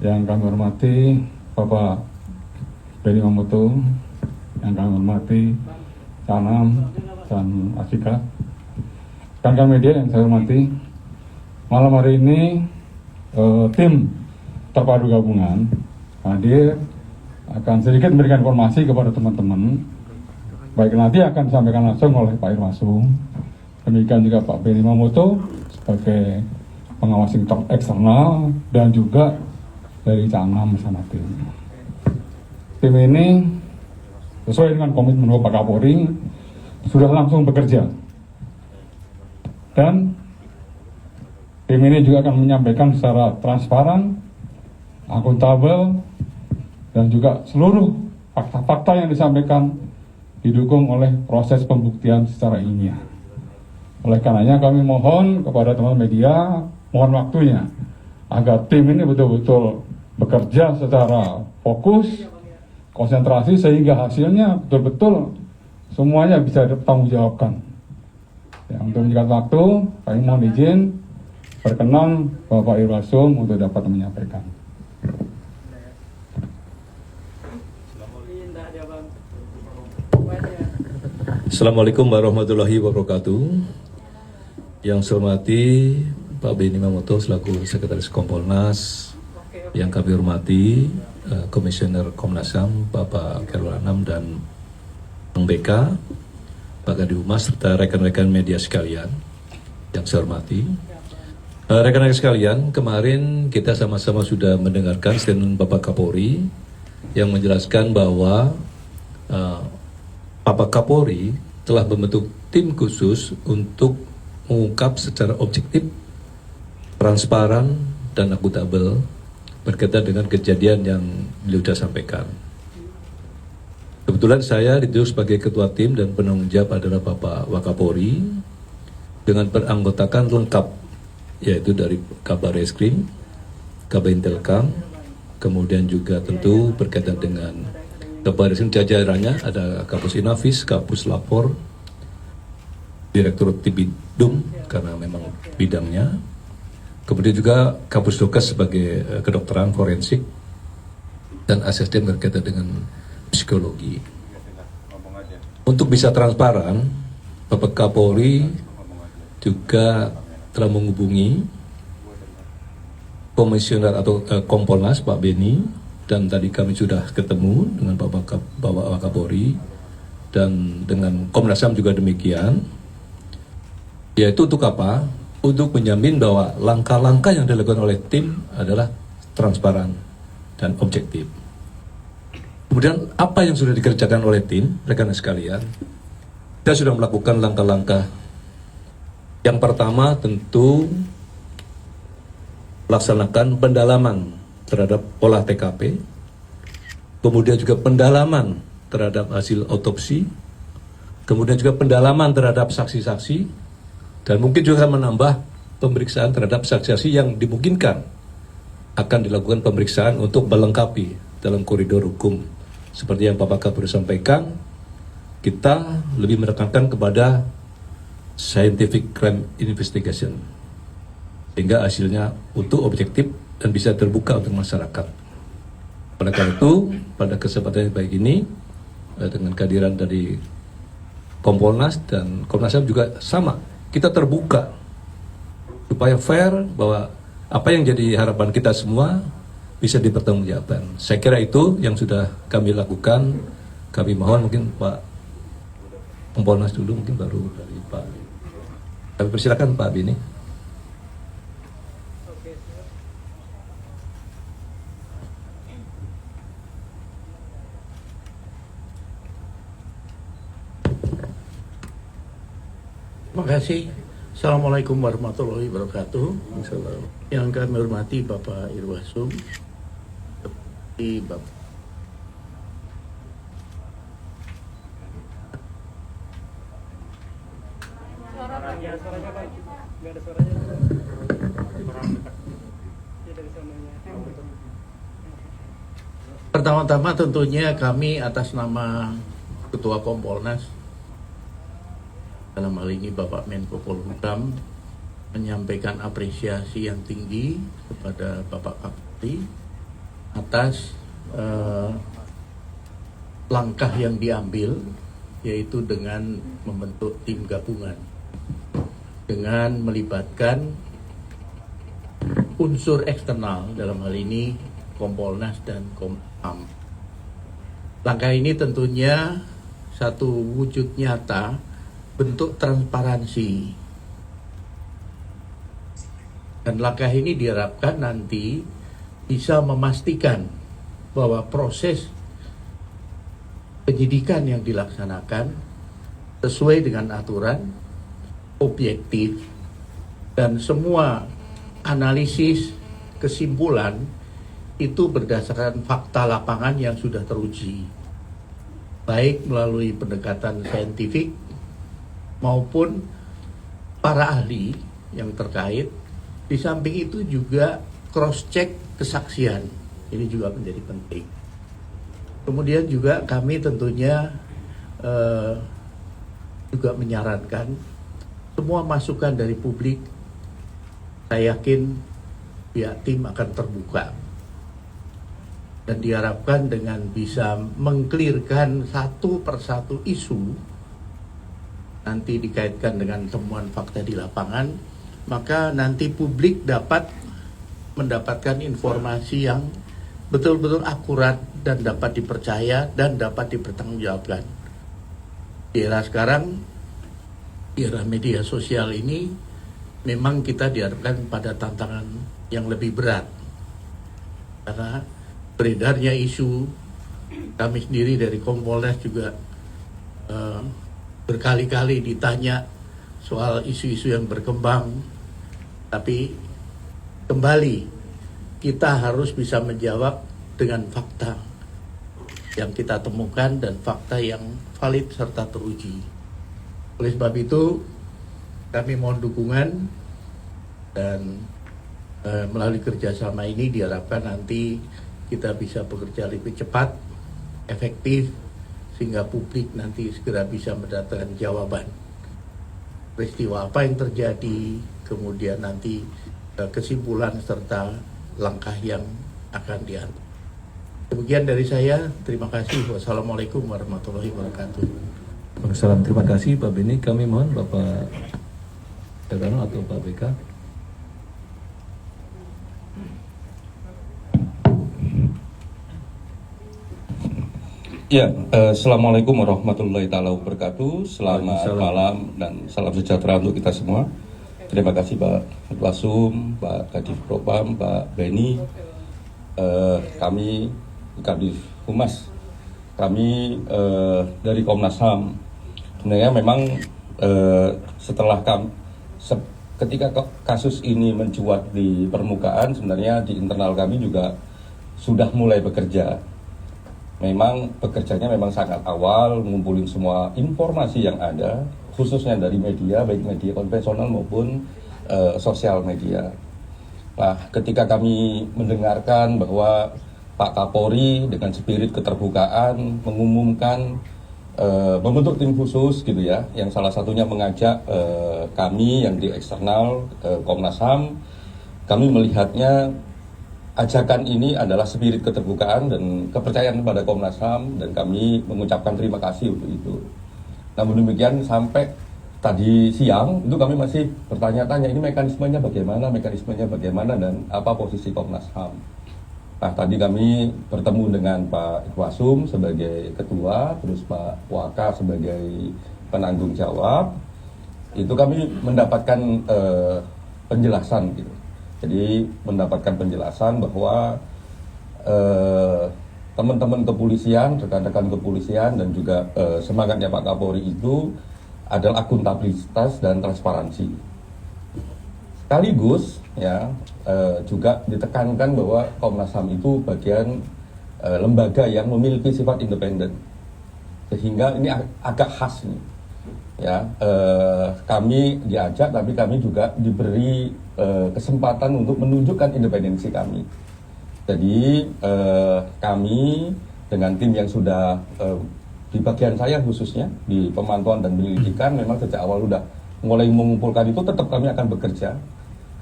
Yang kami hormati Bapak Benny Mamoto, yang kami hormati Canam dan Asika, rekan media yang saya hormati. Malam hari ini tim terpadu gabungan hadir akan sedikit memberikan informasi kepada teman-teman. Baik, nanti akan disampaikan langsung oleh Pak Irwasum. Demikian juga Pak Benny Mamoto sebagai pengawas eksternal dan juga dari Canam bersama tim. Tim ini sesuai dengan komitmen Bapak Kapolri sudah langsung bekerja. Dan tim ini juga akan menyampaikan secara transparan, akuntabel, dan juga seluruh fakta-fakta yang disampaikan didukung oleh proses pembuktian secara ilmiah. Oleh karenanya kami mohon kepada teman media, mohon waktunya agar tim ini betul-betul bekerja secara fokus, konsentrasi, sehingga hasilnya betul-betul semuanya bisa dipertanggungjawabkan. Ya, untuk menyingkat waktu, kami mohon izin berkenan Bapak Irwasum untuk dapat menyampaikan. Assalamualaikum warahmatullahi wabarakatuh. Yang saya hormati Pak Benny Mamoto selaku Sekretaris Kompolnas, yang kami hormati Komisioner Komnas HAM Bapak Khairul Anam dan Bang BK, Pak Kadif Humas, serta rekan-rekan media sekalian yang saya hormati. Rekan-rekan sekalian, kemarin kita sama-sama sudah mendengarkan statement Bapak Kapolri yang menjelaskan bahwa Bapak Kapolri telah membentuk tim khusus untuk mengungkap secara objektif, transparan, dan akuntabel berkaitan dengan kejadian yang beliau sudah sampaikan. Kebetulan saya ditunjuk sebagai ketua tim dan penanggung jawab adalah Bapak Wakapolri dengan beranggotakan lengkap, yaitu dari Kabar Reskrim, Kabar Intelkam, kemudian juga tentu berkaitan dengan Kabar Reskrim jajarannya ada Kapus Inafis, Kapus Lapor, Direktur Tibidum karena memang bidangnya, kemudian juga Kapus Dokes sebagai kedokteran forensik, dan ASSDM berkaitan dengan psikologi. Untuk bisa transparan, Bapak Kapolri juga telah menghubungi Komisioner atau Kompolnas Pak Benny, dan tadi kami sudah ketemu dengan Bapak Kapolri dan dengan Komnas HAM juga demikian. Yaitu untuk apa? Untuk menjamin bahwa langkah-langkah yang dilakukan oleh tim adalah transparan dan objektif. Kemudian apa yang sudah dikerjakan oleh tim, rekan sekalian? Kita sudah melakukan langkah-langkah. Yang pertama tentu melaksanakan pendalaman terhadap olah TKP, kemudian juga pendalaman terhadap hasil otopsi, kemudian juga pendalaman terhadap saksi-saksi, dan mungkin juga menambah pemeriksaan terhadap saksi-saksi yang dimungkinkan akan dilakukan pemeriksaan untuk melengkapi dalam koridor hukum. Seperti yang Bapak Kapolri sampaikan, kita lebih menekankan kepada scientific crime investigation, sehingga hasilnya utuh, objektif, dan bisa terbuka untuk masyarakat. Oleh karena itu, pada kesempatan yang baik ini, dengan kehadiran dari Kompolnas dan Komnas HAM juga sama, kita terbuka supaya fair, bahwa apa yang jadi harapan kita semua bisa dipertanggungjawabkan. Saya kira itu yang sudah kami lakukan. Kami mohon mungkin Pak Kompolnas dulu, mungkin baru dari Pak. Kami persilakan Pak Benny. Terima kasih. Assalamualaikum warahmatullahi wabarakatuh. Yang kami hormati Bapak Irwasum, Bapak pertama-tama tentunya kami atas nama Ketua Kompolnas, dalam hal ini Bapak Menko Polhukam, menyampaikan apresiasi yang tinggi kepada Bapak Kapolri atas langkah yang diambil, yaitu dengan membentuk tim gabungan dengan melibatkan unsur eksternal, dalam hal ini Kompolnas dan Komnas HAM. Langkah ini tentunya satu wujud nyata bentuk transparansi, dan langkah ini diharapkan nanti bisa memastikan bahwa proses penyidikan yang dilaksanakan sesuai dengan aturan, objektif, dan semua analisis kesimpulan itu berdasarkan fakta lapangan yang sudah teruji, baik melalui pendekatan saintifik maupun para ahli yang terkait. Di samping itu juga cross-check kesaksian, ini juga menjadi penting. Kemudian juga kami tentunya juga menyarankan semua masukan dari publik, saya yakin pihak tim akan terbuka, dan diharapkan dengan bisa mengklirkan satu persatu isu nanti dikaitkan dengan temuan fakta di lapangan, maka nanti publik dapat mendapatkan informasi yang betul-betul akurat dan dapat dipercaya dan dapat dipertanggungjawabkan. Di era sekarang, di era media sosial ini, memang kita dihadapkan pada tantangan yang lebih berat. Karena beredarnya isu, kami sendiri dari Kompolnas juga berkali-kali ditanya soal isu-isu yang berkembang, tapi kembali kita harus bisa menjawab dengan fakta yang kita temukan dan fakta yang valid serta teruji. Oleh sebab itu, kami mohon dukungan, dan melalui kerjasama ini diharapkan nanti kita bisa bekerja lebih cepat, efektif, sehingga publik nanti segera bisa mendapatkan jawaban peristiwa apa yang terjadi, kemudian nanti kesimpulan serta langkah yang akan diambil. Demikian dari saya, terima kasih. Wassalamualaikum warahmatullahi wabarakatuh. Salam, terima kasih Pak Beni. Kami mohon Bapak Darano atau Pak BK. Ya, Assalamualaikum warahmatullahi taala wabarakatuh. Selamat Waalaikumsalam. malam dan salam sejahtera untuk kita semua. Terima kasih Pak Wasum, Pak Kadif Propam, Pak Beni, kami Kadif Humas, kami dari Komnas HAM. Sebenarnya memang setelah ketika kasus ini mencuat di permukaan, sebenarnya di internal kami juga sudah mulai bekerja. Memang bekerjanya memang sangat awal, ngumpulin semua informasi yang ada, khususnya dari media, baik media konvensional maupun sosial media. Nah, ketika kami mendengarkan bahwa Pak Kapolri dengan spirit keterbukaan mengumumkan membentuk tim khusus gitu ya, yang salah satunya mengajak kami yang di eksternal Komnas HAM, kami melihatnya ajakan ini adalah spirit keterbukaan dan kepercayaan kepada Komnas HAM, dan kami mengucapkan terima kasih untuk itu. Namun demikian sampai tadi siang itu kami masih bertanya-tanya ini mekanismenya bagaimana dan apa posisi Komnas HAM. Nah, tadi kami bertemu dengan Pak Ikwasum sebagai ketua, terus Pak Waka sebagai penanggung jawab. Itu kami mendapatkan penjelasan gitu. Jadi mendapatkan penjelasan bahwa teman-teman kepolisian, rekan-rekan kepolisian dan juga semangatnya Pak Kapolri itu adalah akuntabilitas dan transparansi. Sekaligus ya juga ditekankan bahwa Komnas HAM itu bagian lembaga yang memiliki sifat independen. Sehingga ini agak khas nih. Ya, kami diajak tapi kami juga diberi kesempatan untuk menunjukkan independensi kami. Jadi kami dengan tim yang sudah di bagian saya khususnya di pemantauan dan penyelidikan memang sejak awal sudah mulai mengumpulkan itu, tetap kami akan bekerja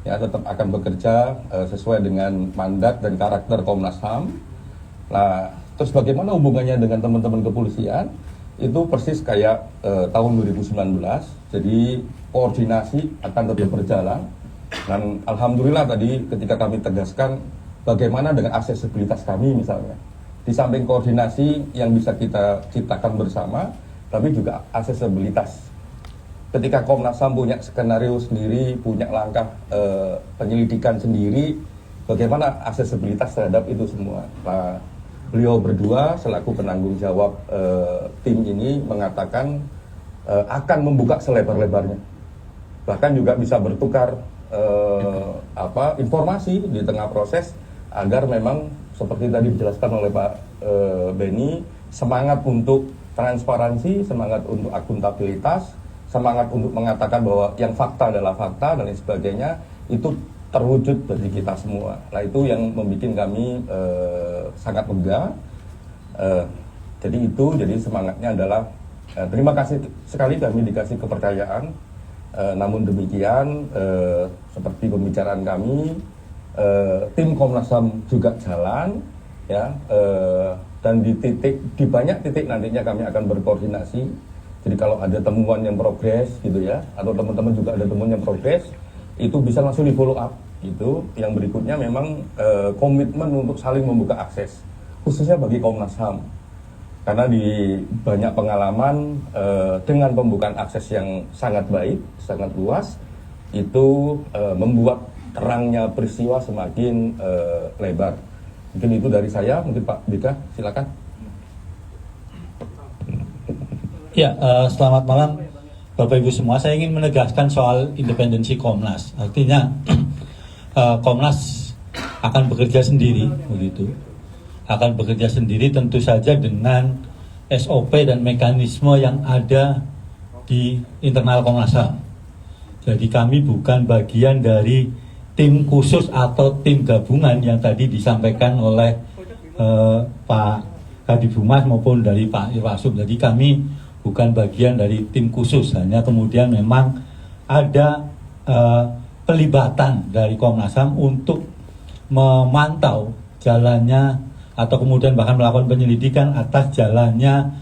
ya tetap akan bekerja sesuai dengan mandat dan karakter Komnas HAM. Nah, terus bagaimana hubungannya dengan teman-teman kepolisian? Itu persis kayak tahun 2019. Jadi koordinasi akan tetap berjalan. Dan alhamdulillah tadi ketika kami tegaskan bagaimana dengan aksesibilitas kami misalnya. Di samping koordinasi yang bisa kita ciptakan bersama, tapi juga aksesibilitas. Ketika Komnas HAM punya skenario sendiri, punya langkah penyelidikan sendiri, bagaimana aksesibilitas terhadap itu semua. Nah, beliau berdua selaku penanggung jawab tim ini mengatakan akan membuka selebar-lebarnya. Bahkan juga bisa bertukar informasi di tengah proses agar memang seperti tadi dijelaskan oleh Pak Benny, semangat untuk transparansi, semangat untuk akuntabilitas, semangat untuk mengatakan bahwa yang fakta adalah fakta dan lain sebagainya, itu terwujud bagi kita semua. Nah, itu yang membuat kami sangat lega. Jadi semangatnya adalah terima kasih sekali kami dikasih kepercayaan. Namun demikian, seperti pembicaraan kami, tim Komnas HAM juga jalan, ya, dan di banyak titik nantinya kami akan berkoordinasi. Jadi kalau ada temuan yang progres, gitu ya, atau teman-teman juga ada temuan yang progres, itu bisa langsung di follow up. Itu yang berikutnya memang komitmen untuk saling membuka akses, khususnya bagi Komnas HAM. Karena di banyak pengalaman dengan pembukaan akses yang sangat baik, sangat luas, itu membuat terangnya peristiwa semakin lebar. Mungkin itu dari saya, mungkin Pak Bika, silakan. Ya, selamat malam Bapak Ibu semua. Saya ingin menegaskan soal independensi Komnas. Artinya Komnas akan bekerja sendiri, begitu. Akan bekerja sendiri tentu saja dengan SOP dan mekanisme yang ada di internal Komnas HAM. Jadi kami bukan bagian dari tim khusus atau tim gabungan yang tadi disampaikan oleh Pak Kadif Humas maupun dari Pak Irwasum. Jadi kami bukan bagian dari tim khusus, hanya kemudian memang ada pelibatan dari Komnas HAM untuk memantau jalannya atau kemudian bahkan melakukan penyelidikan atas jalannya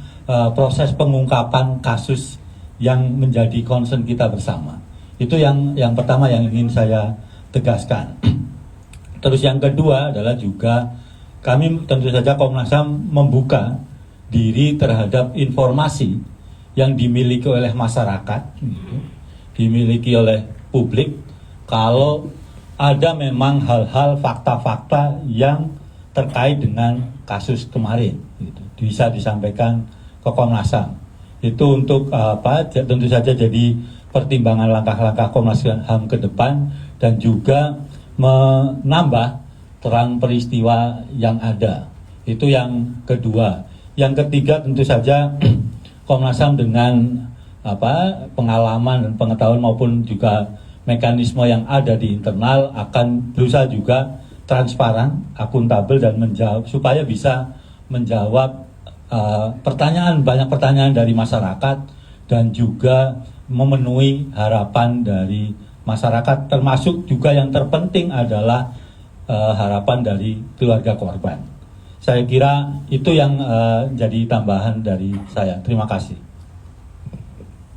proses pengungkapan kasus yang menjadi concern kita bersama. Itu yang pertama yang ingin saya tegaskan. Terus yang kedua adalah juga kami tentu saja Komnas HAM membuka diri terhadap informasi yang dimiliki oleh masyarakat, dimiliki oleh publik, kalau ada memang hal-hal fakta-fakta yang terkait dengan kasus kemarin, gitu, bisa disampaikan ke Komnas HAM. Itu untuk tentu saja jadi pertimbangan langkah-langkah Komnas HAM ke depan dan juga menambah terang peristiwa yang ada. Itu yang kedua. Yang ketiga tentu saja Komnas HAM dengan pengalaman dan pengetahuan maupun juga mekanisme yang ada di internal akan berusaha juga transparan, akuntabel dan menjawab supaya bisa menjawab banyak pertanyaan dari masyarakat dan juga memenuhi harapan dari masyarakat, termasuk juga yang terpenting adalah harapan dari keluarga korban. Saya kira itu yang jadi tambahan dari saya. Terima kasih.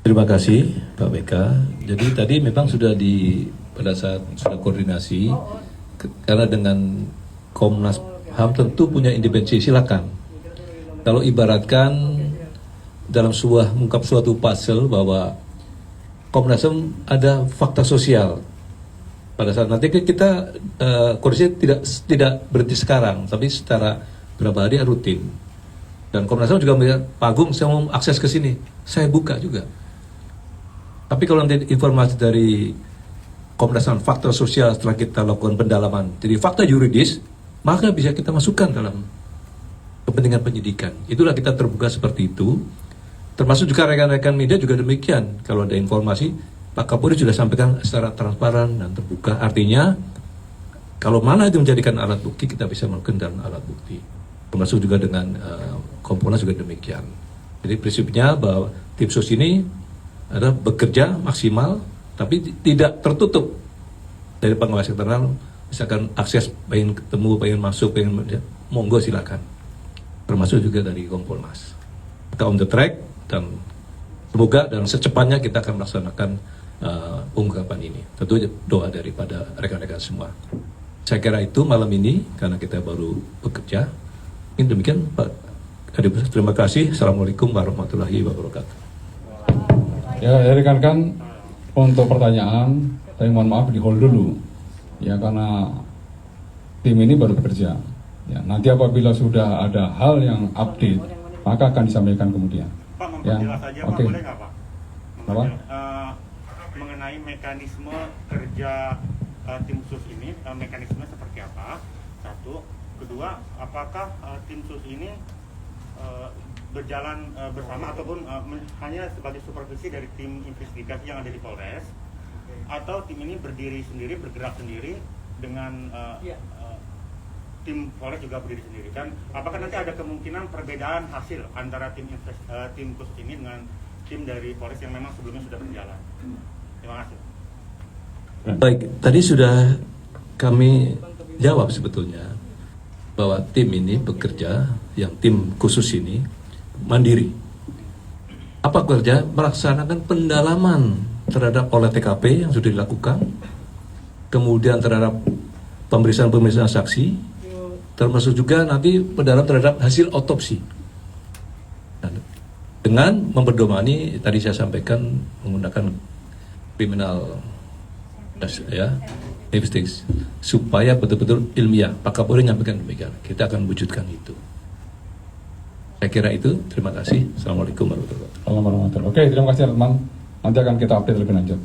Terima kasih Pak BK. Jadi tadi memang sudah pada saat sudah koordinasi, karena dengan Komnas HAM tentu punya independensi, silakan. Kalau ibaratkan dalam mengungkap suatu puzzle bahwa Komnas HAM ada fakta sosial. Pada saat nanti kita koordinasi tidak berhenti sekarang, tapi secara berapa hari rutin. Dan Komnas HAM juga melihat, Pak Agung saya mau akses ke sini, saya buka juga. Tapi kalau nanti informasi dari Komnas HAM fakta sosial setelah kita lakukan pendalaman, jadi fakta yuridis, maka bisa kita masukkan dalam kepentingan penyidikan. Itulah kita terbuka seperti itu. Termasuk juga rekan-rekan media juga demikian. Kalau ada informasi, Pak Kapolri sudah sampaikan secara transparan dan terbuka. Artinya, kalau mana itu menjadikan alat bukti, kita bisa melakukan dalam alat bukti. Termasuk juga dengan Komponas juga demikian. Jadi prinsipnya bahwa tim sus ini adalah bekerja maksimal, tapi tidak tertutup dari pengawas internal, misalkan akses pengen ketemu, pengen masuk, pengen monggo silakan. Termasuk juga dari Kompolnas. Kita on the track dan semoga dan secepatnya kita akan melaksanakan pengungkapan ini. Tentu doa daripada rekan-rekan semua. Saya kira itu malam ini karena kita baru bekerja. Ini demikian Pak Kadipus. Terima kasih. Assalamualaikum warahmatullahi wabarakatuh. Ya, rekan-rekan, untuk pertanyaan, saya mohon maaf di hold dulu. Ya, karena tim ini baru bekerja. Ya, nanti apabila sudah ada hal yang update, maka akan disampaikan kemudian. Pak, memperjelas saja Pak, oke. boleh nggak Pak? Apa? Mengenai mekanisme kerja tim khusus ini, mekanisme seperti apa? Satu, kedua, apakah tim khusus ini berjalan bersama ataupun hanya sebagai supervisi dari tim investigasi yang ada di Polres, atau tim ini berdiri sendiri, bergerak sendiri dengan tim Polres juga berdiri sendiri, kan? Apakah nanti ada kemungkinan perbedaan hasil antara tim khusus ini dengan tim dari Polres yang memang sebelumnya sudah berjalan? Terima kasih. Baik, tadi sudah kami jawab sebetulnya bahwa tim ini bekerja, yang tim khusus ini mandiri. Apa kerja? Melaksanakan pendalaman terhadap olah TKP yang sudah dilakukan, kemudian terhadap pemeriksaan saksi, termasuk juga nanti pendalam terhadap hasil otopsi. Dengan memperdomani, tadi saya sampaikan menggunakan kriminal investigasi supaya betul-betul ilmiah. Pak Kapolri menyampaikan demikian. Kita akan wujudkan itu. Saya kira itu. Terima kasih. Assalamualaikum warahmatullahi wabarakatuh. Oke, terima kasih teman. Nanti akan kita update lebih lanjut.